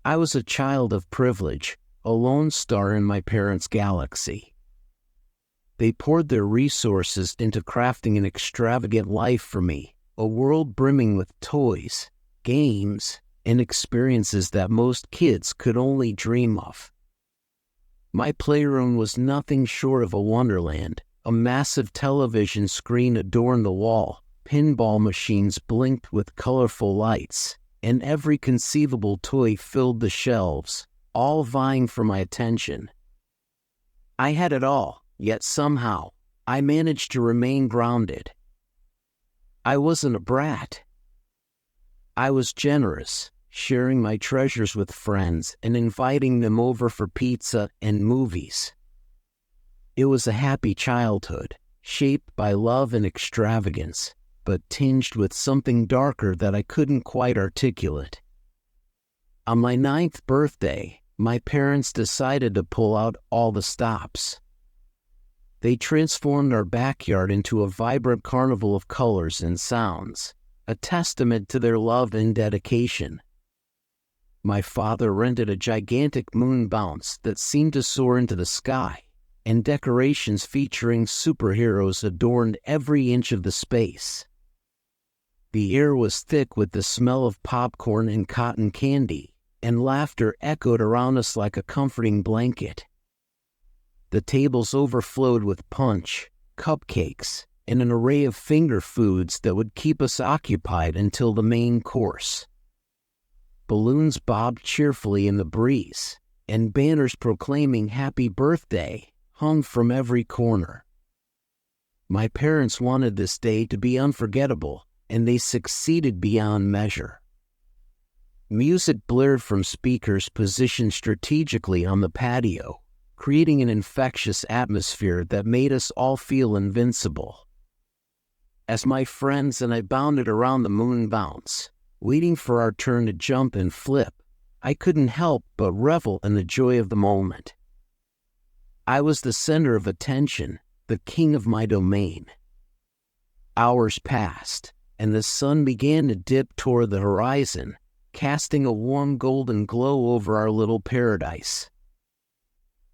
I was a child of privilege, a lone star in my parents' galaxy. They poured their resources into crafting an extravagant life for me, a world brimming with toys, games, and experiences that most kids could only dream of. My playroom was nothing short of a wonderland. A massive television screen adorned the wall, pinball machines blinked with colorful lights, and every conceivable toy filled the shelves, all vying for my attention. I had it all, yet somehow, I managed to remain grounded. I wasn't a brat. I was generous, sharing my treasures with friends and inviting them over for pizza and movies. It was a happy childhood, shaped by love and extravagance, but tinged with something darker that I couldn't quite articulate. On my 9th birthday, my parents decided to pull out all the stops. They transformed our backyard into a vibrant carnival of colors and sounds, a testament to their love and dedication. My father rented a gigantic moon bounce that seemed to soar into the sky, and decorations featuring superheroes adorned every inch of the space. The air was thick with the smell of popcorn and cotton candy, and laughter echoed around us like a comforting blanket. The tables overflowed with punch, cupcakes, and an array of finger foods that would keep us occupied until the main course. Balloons bobbed cheerfully in the breeze, and banners proclaiming "Happy Birthday" hung from every corner. My parents wanted this day to be unforgettable, and they succeeded beyond measure. Music blared from speakers positioned strategically on the patio, creating an infectious atmosphere that made us all feel invincible. As my friends and I bounded around the moon bounce, waiting for our turn to jump and flip, I couldn't help but revel in the joy of the moment. I was the center of attention, the king of my domain. Hours passed, and the sun began to dip toward the horizon, casting a warm golden glow over our little paradise.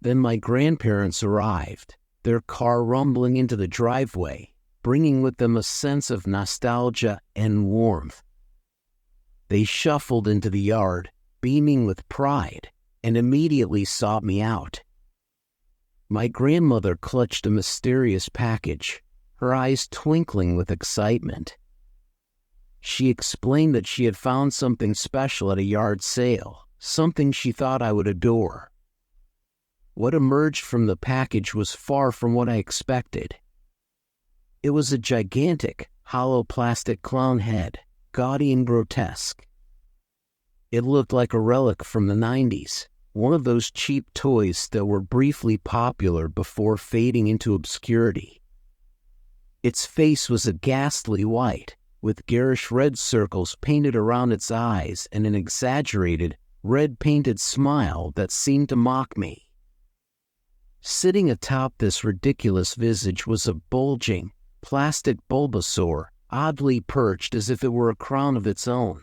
Then my grandparents arrived, their car rumbling into the driveway, bringing with them a sense of nostalgia and warmth. They shuffled into the yard, beaming with pride, and immediately sought me out. My grandmother clutched a mysterious package, her eyes twinkling with excitement. She explained that she had found something special at a yard sale, something she thought I would adore. What emerged from the package was far from what I expected. It was a gigantic, hollow plastic clown head, gaudy and grotesque. It looked like a relic from the 90s, one of those cheap toys that were briefly popular before fading into obscurity. Its face was a ghastly white, with garish red circles painted around its eyes and an exaggerated, red-painted smile that seemed to mock me. Sitting atop this ridiculous visage was a bulging, plastic Bulbasaur, oddly perched as if it were a crown of its own.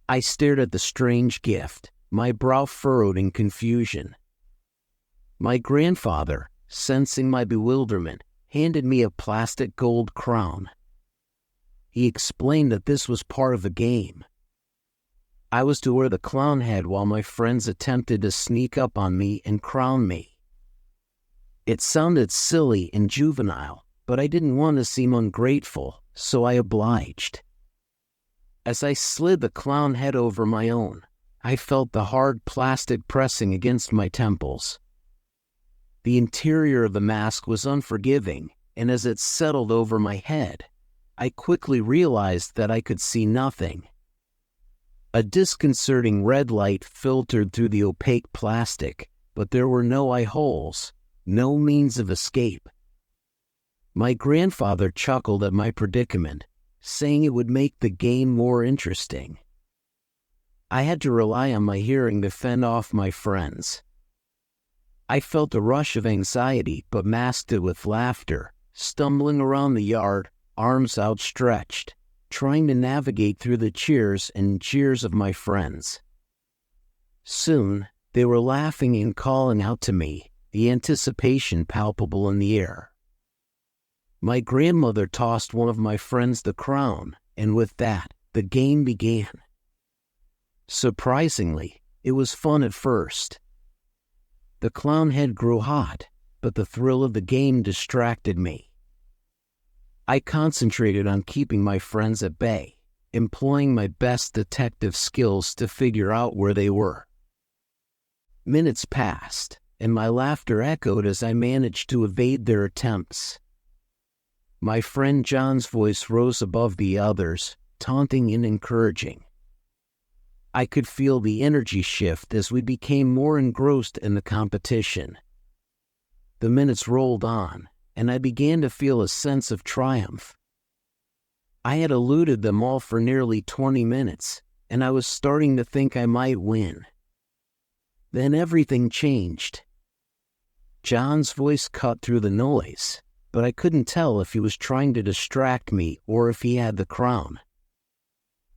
I stared at the strange gift, my brow furrowed in confusion. My grandfather, sensing my bewilderment, handed me a plastic gold crown. He explained that this was part of the game. I was to wear the clown head while my friends attempted to sneak up on me and crown me. It sounded silly and juvenile, but I didn't want to seem ungrateful, so I obliged. As I slid the clown head over my own, I felt the hard plastic pressing against my temples. The interior of the mask was unforgiving, and as it settled over my head, I quickly realized that I could see nothing. A disconcerting red light filtered through the opaque plastic, but there were no eye holes, no means of escape. My grandfather chuckled at my predicament, saying it would make the game more interesting. I had to rely on my hearing to fend off my friends. I felt a rush of anxiety, but masked it with laughter, stumbling around the yard, arms outstretched, trying to navigate through the cheers and jeers of my friends. Soon, they were laughing and calling out to me, the anticipation palpable in the air. My grandmother tossed one of my friends the crown, and with that, the game began. Surprisingly, it was fun at first. The clown head grew hot, but the thrill of the game distracted me. I concentrated on keeping my friends at bay, employing my best detective skills to figure out where they were. Minutes passed, and my laughter echoed as I managed to evade their attempts. My friend John's voice rose above the others, taunting and encouraging. I could feel the energy shift as we became more engrossed in the competition. The minutes rolled on, and I began to feel a sense of triumph. I had eluded them all for nearly 20 minutes, and I was starting to think I might win. Then everything changed. John's voice cut through the noise, but I couldn't tell if he was trying to distract me or if he had the crown.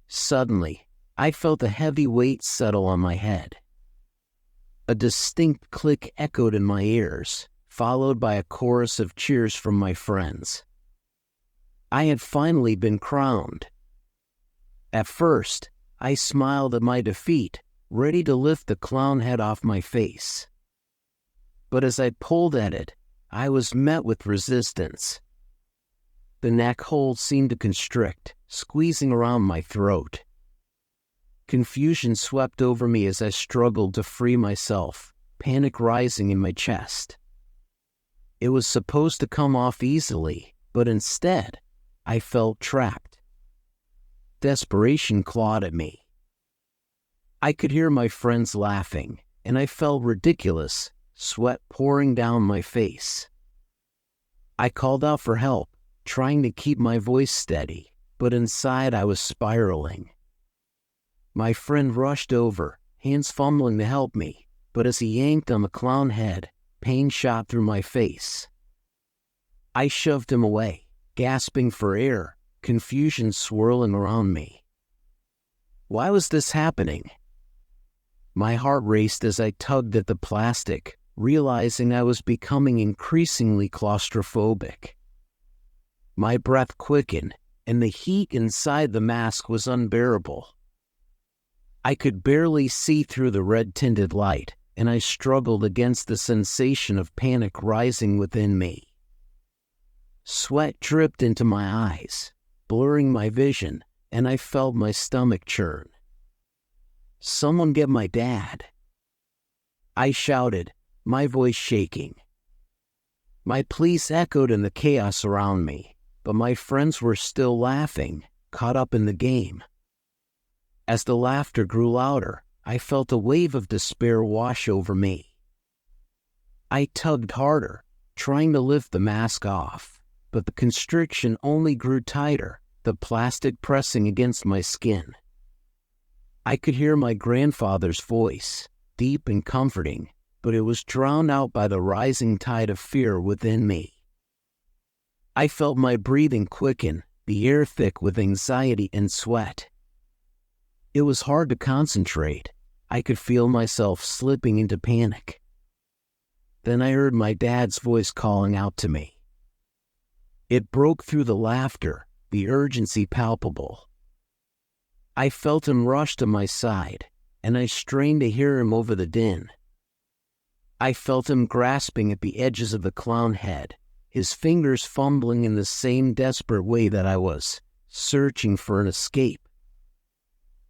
Suddenly, I felt a heavy weight settle on my head. A distinct click echoed in my ears, followed by a chorus of cheers from my friends. I had finally been crowned. At first, I smiled at my defeat, ready to lift the clown head off my face. But as I pulled at it, I was met with resistance. The neck hold seemed to constrict, squeezing around my throat. Confusion swept over me as I struggled to free myself, panic rising in my chest. It was supposed to come off easily, but instead, I felt trapped. Desperation clawed at me. I could hear my friends laughing, and I felt ridiculous, sweat pouring down my face. I called out for help, trying to keep my voice steady, but inside I was spiraling. My friend rushed over, hands fumbling to help me, but as he yanked on the clown head, pain shot through my face. I shoved him away, gasping for air, confusion swirling around me. Why was this happening? My heart raced as I tugged at the plastic, realizing I was becoming increasingly claustrophobic. My breath quickened, and the heat inside the mask was unbearable. I could barely see through the red-tinted light, and I struggled against the sensation of panic rising within me. Sweat dripped into my eyes, blurring my vision, and I felt my stomach churn. "Someone get my dad!" I shouted, my voice shaking. My pleas echoed in the chaos around me, but my friends were still laughing, caught up in the game. As the laughter grew louder, I felt a wave of despair wash over me. I tugged harder, trying to lift the mask off, but the constriction only grew tighter, the plastic pressing against my skin. I could hear my grandfather's voice, deep and comforting, but it was drowned out by the rising tide of fear within me. I felt my breathing quicken, the air thick with anxiety and sweat. It was hard to concentrate. I could feel myself slipping into panic. Then I heard my dad's voice calling out to me. It broke through the laughter, the urgency palpable. I felt him rush to my side, and I strained to hear him over the din. I felt him grasping at the edges of the clown head, his fingers fumbling in the same desperate way that I was, searching for an escape.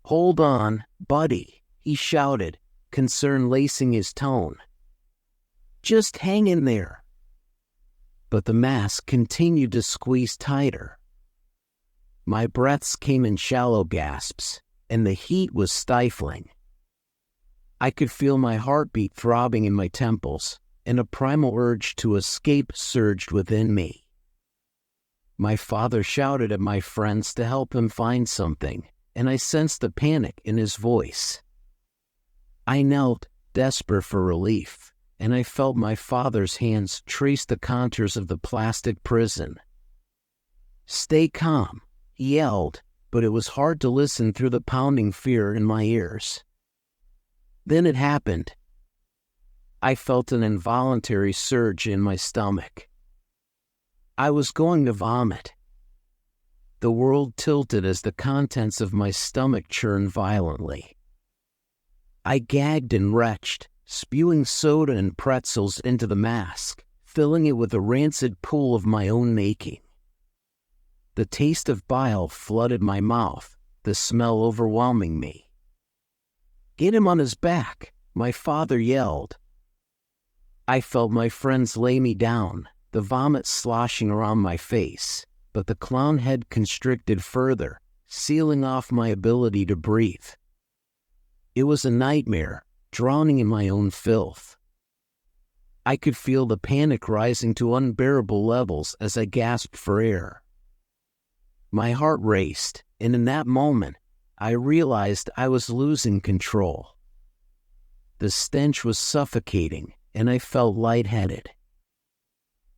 "Hold on, buddy," he shouted, concern lacing his tone. "Just hang in there." But the mask continued to squeeze tighter. My breaths came in shallow gasps, and the heat was stifling. I could feel my heartbeat throbbing in my temples, and a primal urge to escape surged within me. My father shouted at my friends to help him find something, and I sensed the panic in his voice. I knelt, desperate for relief, and I felt my father's hands trace the contours of the plastic prison. "Stay calm," he yelled, but it was hard to listen through the pounding fear in my ears. Then it happened. I felt an involuntary surge in my stomach. I was going to vomit. The world tilted as the contents of my stomach churned violently. I gagged and retched, spewing soda and pretzels into the mask, filling it with a rancid pool of my own making. The taste of bile flooded my mouth, the smell overwhelming me. "Get him on his back," my father yelled. I felt my friends lay me down, the vomit sloshing around my face, but the clown head constricted further, sealing off my ability to breathe. It was a nightmare, drowning in my own filth. I could feel the panic rising to unbearable levels as I gasped for air. My heart raced, and in that moment, I realized I was losing control. The stench was suffocating, and I felt lightheaded.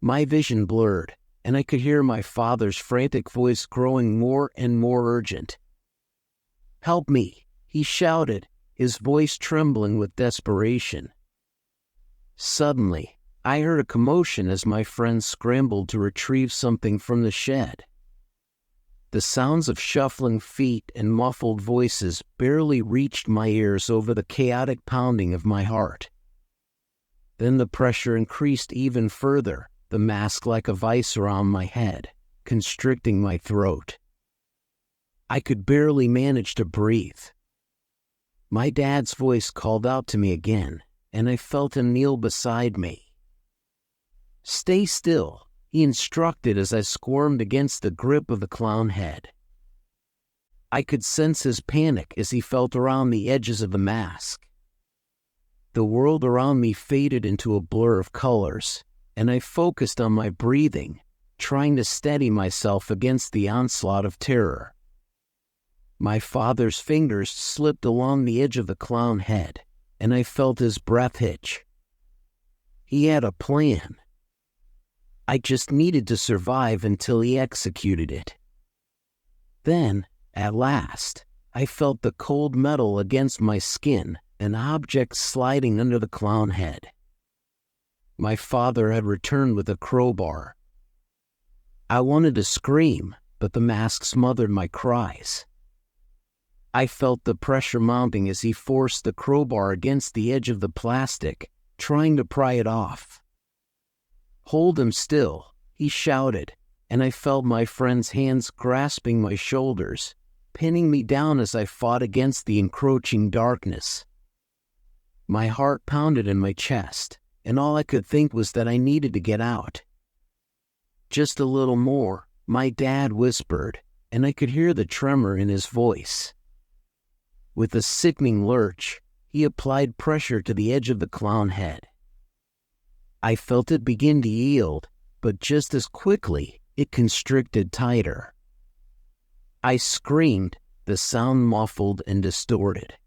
My vision blurred, and I could hear my father's frantic voice growing more and more urgent. "Help me," he shouted, his voice trembling with desperation. Suddenly, I heard a commotion as my friends scrambled to retrieve something from the shed. The sounds of shuffling feet and muffled voices barely reached my ears over the chaotic pounding of my heart. Then the pressure increased even further, the mask like a vice around my head, constricting my throat. I could barely manage to breathe. My dad's voice called out to me again, and I felt him kneel beside me. "Stay still," he instructed as I squirmed against the grip of the clown head. I could sense his panic as he felt around the edges of the mask. The world around me faded into a blur of colors, and I focused on my breathing, trying to steady myself against the onslaught of terror. My father's fingers slipped along the edge of the clown head, and I felt his breath hitch. He had a plan. I just needed to survive until he executed it. Then, at last, I felt the cold metal against my skin, an object sliding under the clown head. My father had returned with a crowbar. I wanted to scream, but the mask smothered my cries. I felt the pressure mounting as he forced the crowbar against the edge of the plastic, trying to pry it off. "Hold him still," he shouted, and I felt my friend's hands grasping my shoulders, pinning me down as I fought against the encroaching darkness. My heart pounded in my chest, and all I could think was that I needed to get out. "Just a little more," my dad whispered, and I could hear the tremor in his voice. With a sickening lurch, he applied pressure to the edge of the clown head. I felt it begin to yield, but just as quickly, it constricted tighter. I screamed, the sound muffled and distorted.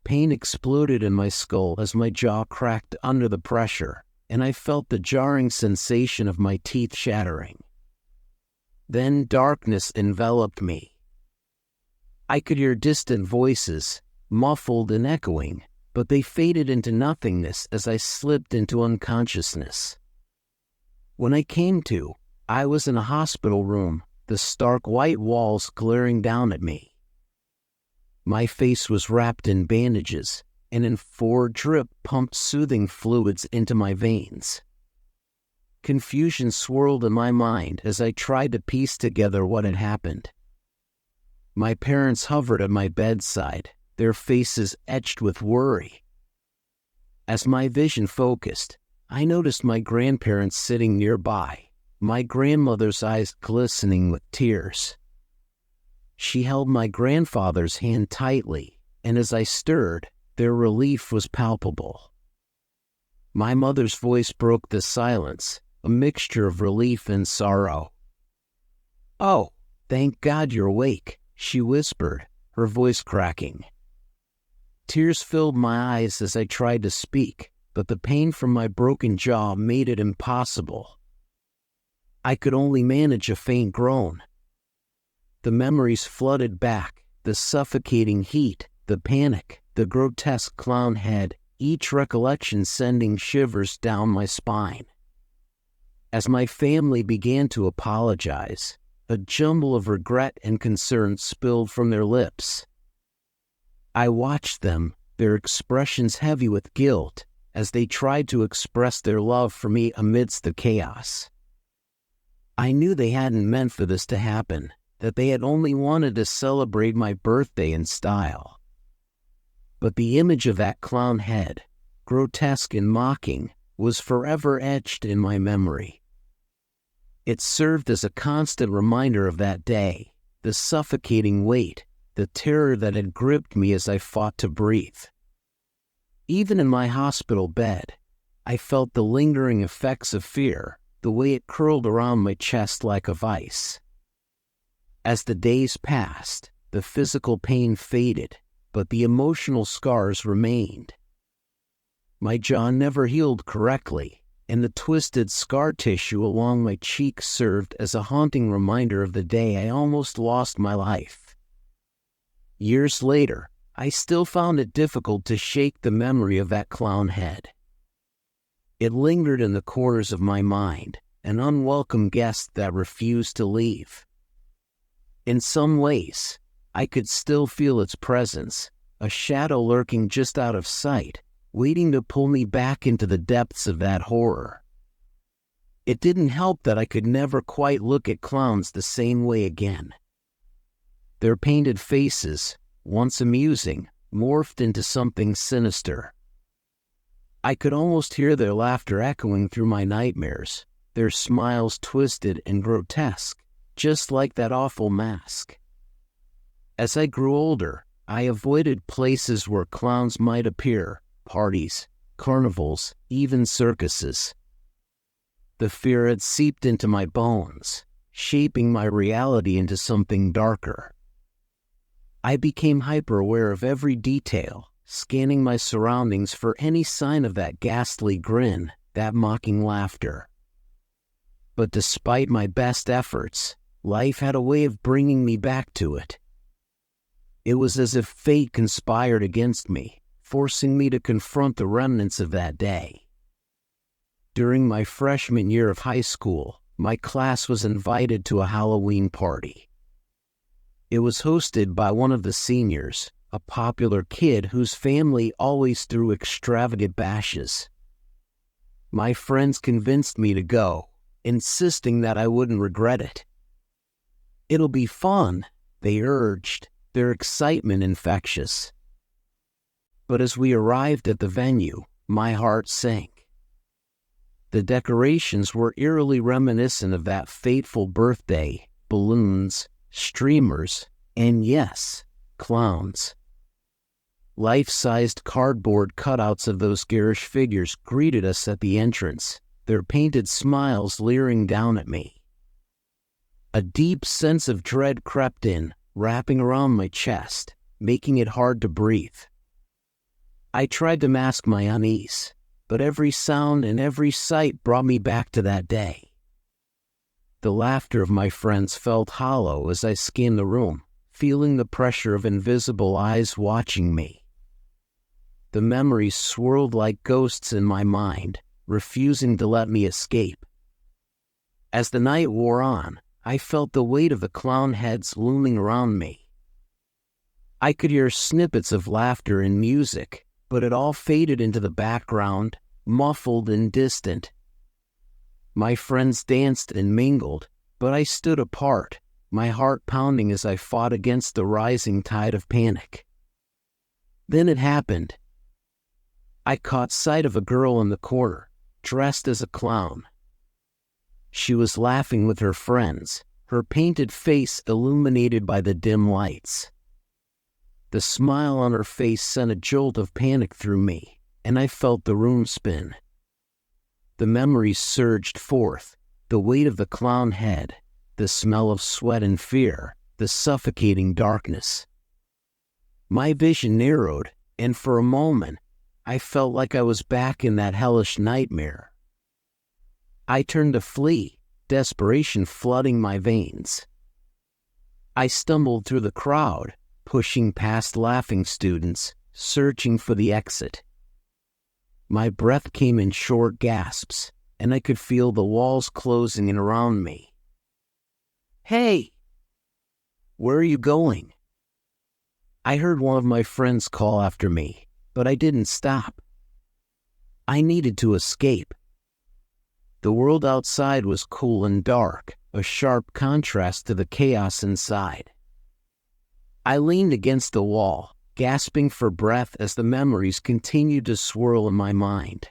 Pain exploded in my skull as my jaw cracked under the pressure, and I felt the jarring sensation of my teeth shattering. Then darkness enveloped me. I could hear distant voices, muffled and echoing, but they faded into nothingness as I slipped into unconsciousness. When I came to, I was in a hospital room, the stark white walls glaring down at me. My face was wrapped in bandages, and in 4 drip pumped soothing fluids into my veins. Confusion swirled in my mind as I tried to piece together what had happened. My parents hovered at my bedside, their faces etched with worry. As my vision focused, I noticed my grandparents sitting nearby, my grandmother's eyes glistening with tears. She held my grandfather's hand tightly, and as I stirred, their relief was palpable. My mother's voice broke the silence, a mixture of relief and sorrow. "Oh, thank God you're awake," she whispered, her voice cracking. Tears filled my eyes as I tried to speak, but the pain from my broken jaw made it impossible. I could only manage a faint groan. The memories flooded back, the suffocating heat, the panic, the the grotesque clown head, each recollection sending shivers down my spine. As my family began to apologize, a jumble of regret and concern spilled from their lips. I watched them, their expressions heavy with guilt, as they tried to express their love for me amidst the chaos. I knew they hadn't meant for this to happen, that they had only wanted to celebrate my birthday in style. But the image of that clown head, grotesque and mocking, was forever etched in my memory. It served as a constant reminder of that day, the suffocating weight, the terror that had gripped me as I fought to breathe. Even in my hospital bed, I felt the lingering effects of fear, the way it curled around my chest like a vice. As the days passed, the physical pain faded, but the emotional scars remained. My jaw never healed correctly, and the twisted scar tissue along my cheek served as a haunting reminder of the day I almost lost my life. Years later, I still found it difficult to shake the memory of that clown head. It lingered in the corners of my mind, an unwelcome guest that refused to leave. In some ways, I could still feel its presence, a shadow lurking just out of sight, waiting to pull me back into the depths of that horror. It didn't help that I could never quite look at clowns the same way again. Their painted faces, once amusing, morphed into something sinister. I could almost hear their laughter echoing through my nightmares, their smiles twisted and grotesque, just like that awful mask. As I grew older, I avoided places where clowns might appear, parties, carnivals, even circuses. The fear had seeped into my bones, shaping my reality into something darker. I became hyper-aware of every detail, scanning my surroundings for any sign of that ghastly grin, that mocking laughter. But despite my best efforts, life had a way of bringing me back to it. It was as if fate conspired against me, forcing me to confront the remnants of that day. During my freshman year of high school, my class was invited to a Halloween party. It was hosted by one of the seniors, a popular kid whose family always threw extravagant bashes. My friends convinced me to go, insisting that I wouldn't regret it. "It'll be fun," they urged, their excitement infectious. But as we arrived at the venue, my heart sank. The decorations were eerily reminiscent of that fateful birthday, balloons, streamers, and yes, clowns. Life-sized cardboard cutouts of those garish figures greeted us at the entrance, their painted smiles leering down at me. A deep sense of dread crept in, wrapping around my chest, making it hard to breathe. I tried to mask my unease, but every sound and every sight brought me back to that day. The laughter of my friends felt hollow as I scanned the room, feeling the pressure of invisible eyes watching me. The memories swirled like ghosts in my mind, refusing to let me escape. As the night wore on, I felt the weight of the clown heads looming around me. I could hear snippets of laughter and music, but it all faded into the background, muffled and distant. My friends danced and mingled, but I stood apart, my heart pounding as I fought against the rising tide of panic. Then it happened. I caught sight of a girl in the corner, dressed as a clown. She was laughing with her friends, her painted face illuminated by the dim lights. The smile on her face sent a jolt of panic through me, and I felt the room spin. The memories surged forth, the weight of the clown head, the smell of sweat and fear, the suffocating darkness. My vision narrowed, and for a moment, I felt like I was back in that hellish nightmare. I turned to flee, desperation flooding my veins. I stumbled through the crowd, pushing past laughing students, searching for the exit. My breath came in short gasps, and I could feel the walls closing in around me. "Hey! Where are you going?" I heard one of my friends call after me, but I didn't stop. I needed to escape. The world outside was cool and dark, a sharp contrast to the chaos inside. I leaned against the wall, gasping for breath as the memories continued to swirl in my mind.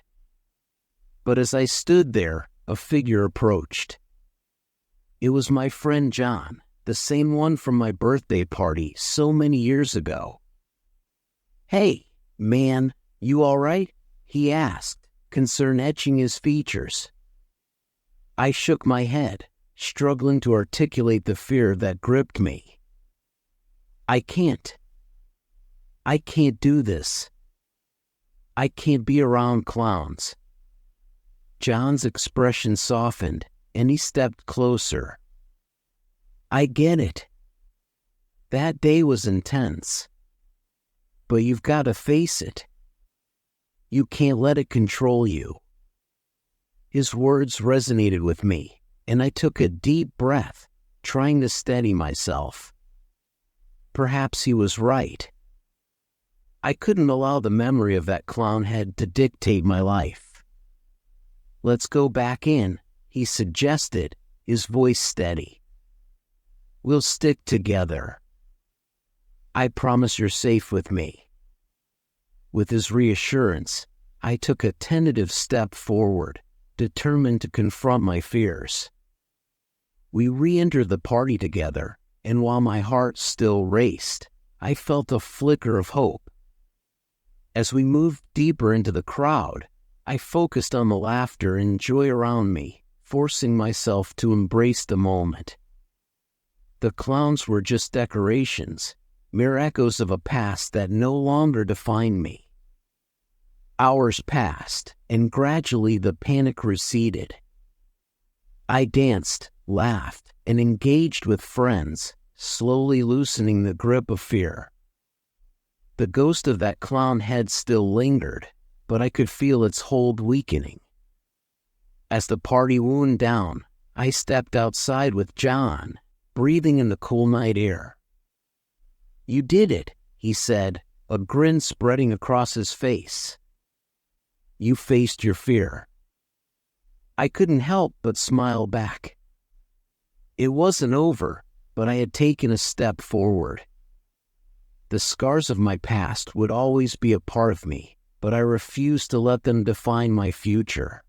But as I stood there, a figure approached. It was my friend John, the same one from my birthday party so many years ago. "Hey, man, you all right?" he asked, concern etching his features. I shook my head, struggling to articulate the fear that gripped me. I can't do this. I can't be around clowns." John's expression softened, and he stepped closer. "I get it. That day was intense. But you've got to face it. You can't let it control you." His words resonated with me, and I took a deep breath, trying to steady myself. Perhaps he was right. I couldn't allow the memory of that clown head to dictate my life. "Let's go back in," he suggested, his voice steady. "We'll stick together. I promise you're safe with me." With his reassurance, I took a tentative step forward, determined to confront my fears. We re-entered the party together, and while my heart still raced, I felt a flicker of hope. As we moved deeper into the crowd, I focused on the laughter and joy around me, forcing myself to embrace the moment. The clowns were just decorations, mere echoes of a past that no longer defined me. Hours passed, and gradually the panic receded. I danced, laughed, and engaged with friends, slowly loosening the grip of fear. The ghost of that clown head still lingered, but I could feel its hold weakening. As the party wound down, I stepped outside with John, breathing in the cool night air. "You did it," he said, a grin spreading across his face. "You faced your fear." I couldn't help but smile back. It wasn't over, but I had taken a step forward. The scars of my past would always be a part of me, but I refused to let them define my future.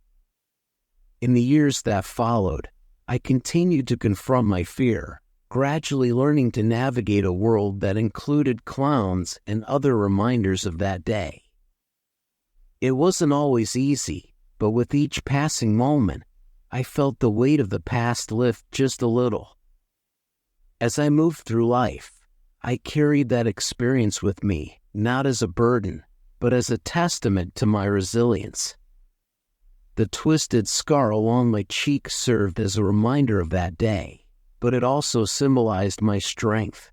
In the years that followed, I continued to confront my fear, gradually learning to navigate a world that included clowns and other reminders of that day. It wasn't always easy, but with each passing moment, I felt the weight of the past lift just a little. As I moved through life, I carried that experience with me, not as a burden, but as a testament to my resilience. The twisted scar along my cheek served as a reminder of that day, but it also symbolized my strength.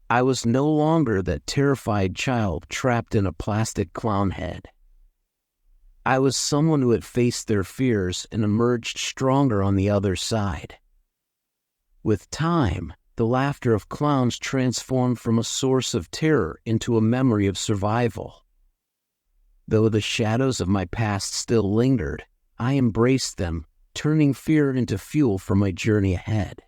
I was no longer that terrified child trapped in a plastic clown head. I was someone who had faced their fears and emerged stronger on the other side. With time, the laughter of clowns transformed from a source of terror into a memory of survival. Though the shadows of my past still lingered, I embraced them, turning fear into fuel for my journey ahead.